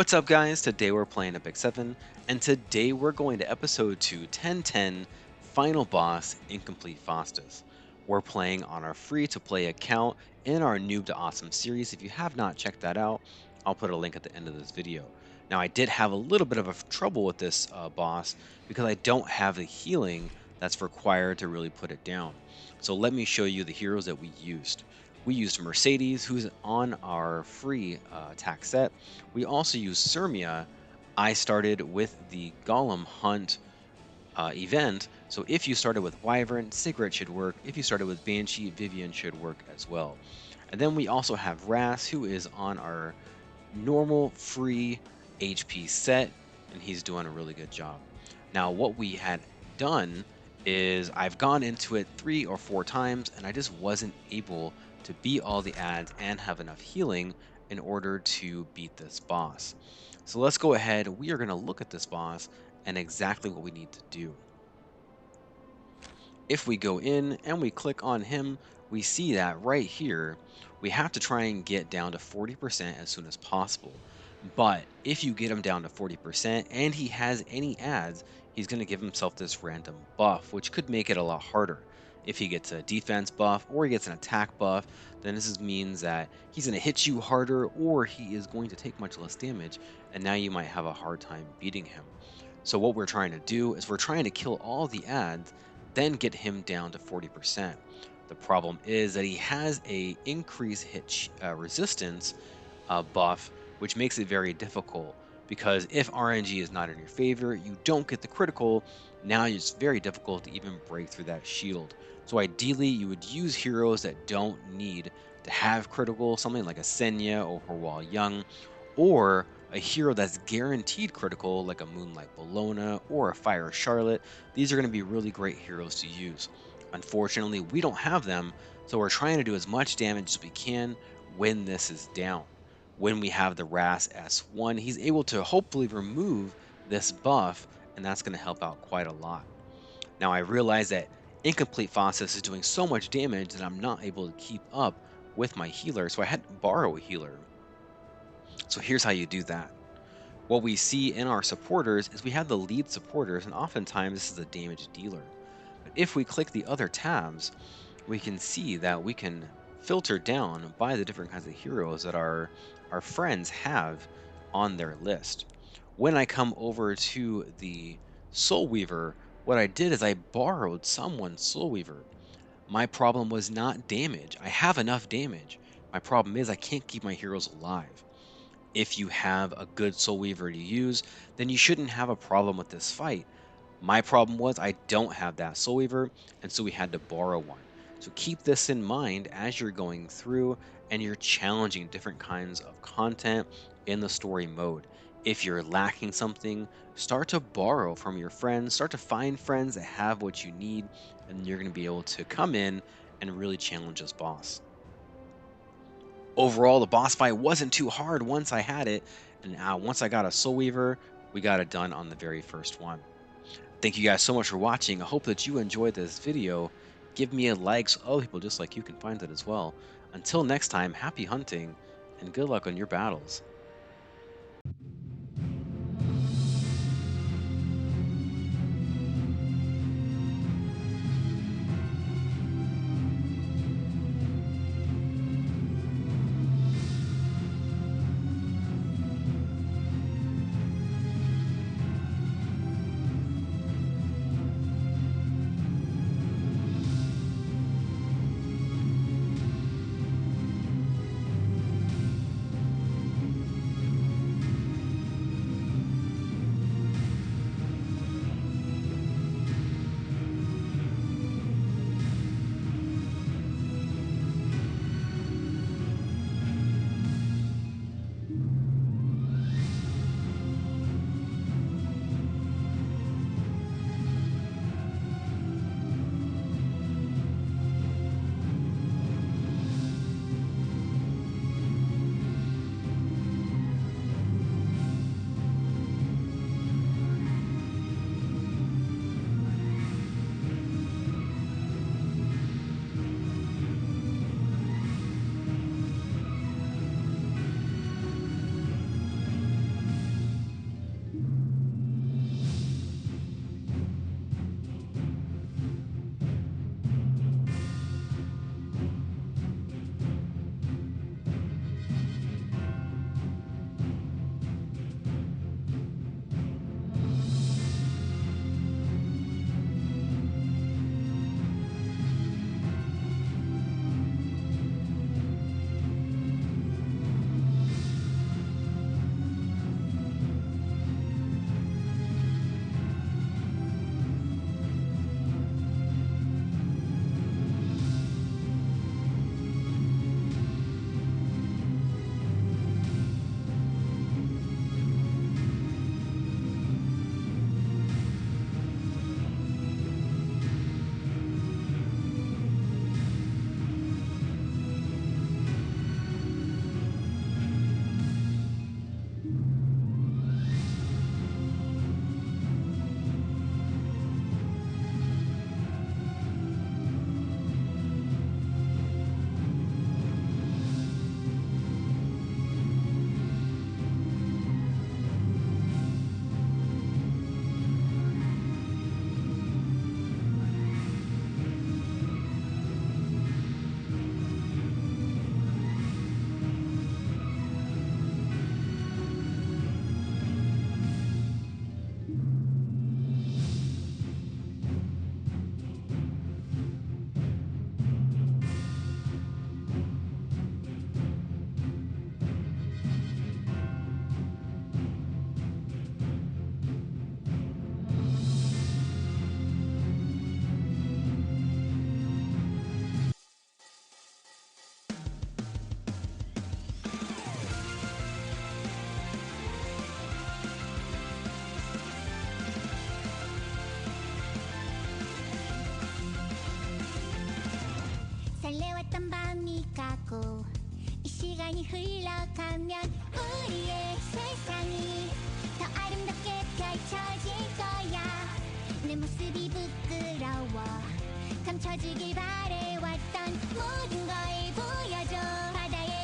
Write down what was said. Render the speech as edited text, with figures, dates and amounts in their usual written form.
What's up, guys? Today we're playing Ep.7, and today we're going to episode 2, 1010, Final Boss, Incomplete Faustus. We're playing on our free-to-play account in our Noob to Awesome series. If you have not checked that out, I'll put a link at the end of this video. Now, I did have a little bit of a trouble with this boss because I don't have the healing that's required to really put it down. So let me show you the heroes that we used. We used Mercedes, who's on our free attack set. We also use Sirmia. I started with the Golem Hunt event, so if you started with Wyvern, Sigret should work. If you started with Banshee, Vivian should work as well. And then we also have Ras, who is on our normal free HP set, and he's doing a really good job. Now, what we had done is I've gone into it 3 or 4 times, and I just wasn't able to beat all the ads and have enough healing in order to beat this boss. So let's go ahead. We are going to look at this boss and exactly what we need to do. If we go in and we click on him, we see that right here, we have to try and get down to 40% as soon as possible. But if you get him down to 40% and he has any ads, he's going to give himself this random buff, which could make it a lot harder. If he gets a defense buff or he gets an attack buff, then this means that he's going to hit you harder or he is going to take much less damage, and now you might have a hard time beating him. So what we're trying to do is we're trying to kill all the ads, then get him down to 40%. The problem is that he has a increased hit resistance buff, which makes it very difficult because if RNG is not in your favor, you don't get the critical. Now it's very difficult to even break through that shield. So ideally, you would use heroes that don't need to have critical, something like a Senya or Horwal Young, or a hero that's guaranteed critical, like a Moonlight Bellona or a Fire Charlotte. These are going to be really great heroes to use. Unfortunately, we don't have them, so we're trying to do as much damage as we can when this is down. When we have the Ras S1, he's able to hopefully remove this buff, and that's going to help out quite a lot. Now, I realize that Incomplete Faustus is doing so much damage that I'm not able to keep up with my healer, so I had to borrow a healer. So here's how you do that. What we see in our supporters is we have the lead supporters, and oftentimes this is a damage dealer. But if we click the other tabs, we can see that we can filter down by the different kinds of heroes that our friends have on their list. When I come over to the Soul Weaver, what I did is I borrowed someone's Soul Weaver. My problem was not damage. I have enough damage. My problem is I can't keep my heroes alive. If you have a good Soul Weaver to use, then you shouldn't have a problem with this fight. My problem was I don't have that Soul Weaver, and so we had to borrow one. So keep this in mind as you're going through and you're challenging different kinds of content in the story mode. If you're lacking something, start to borrow from your friends, start to find friends that have what you need, and you're going to be able to come in and really challenge this boss. Overall, the boss fight wasn't too hard once I had it, and once I got a Soul Weaver, we got it done on the very first one. Thank you guys so much for watching. I hope that you enjoyed this video. Give me a like so other people just like you can find it as well. Until next time, happy hunting, and good luck on your battles. 설레웠던 밤이 가고 이 시간이 흘러가면 우리의 세상이 더 아름답게 펼쳐질 거야. 내 모습이 부끄러워 감춰주길 바래왔던 모든 걸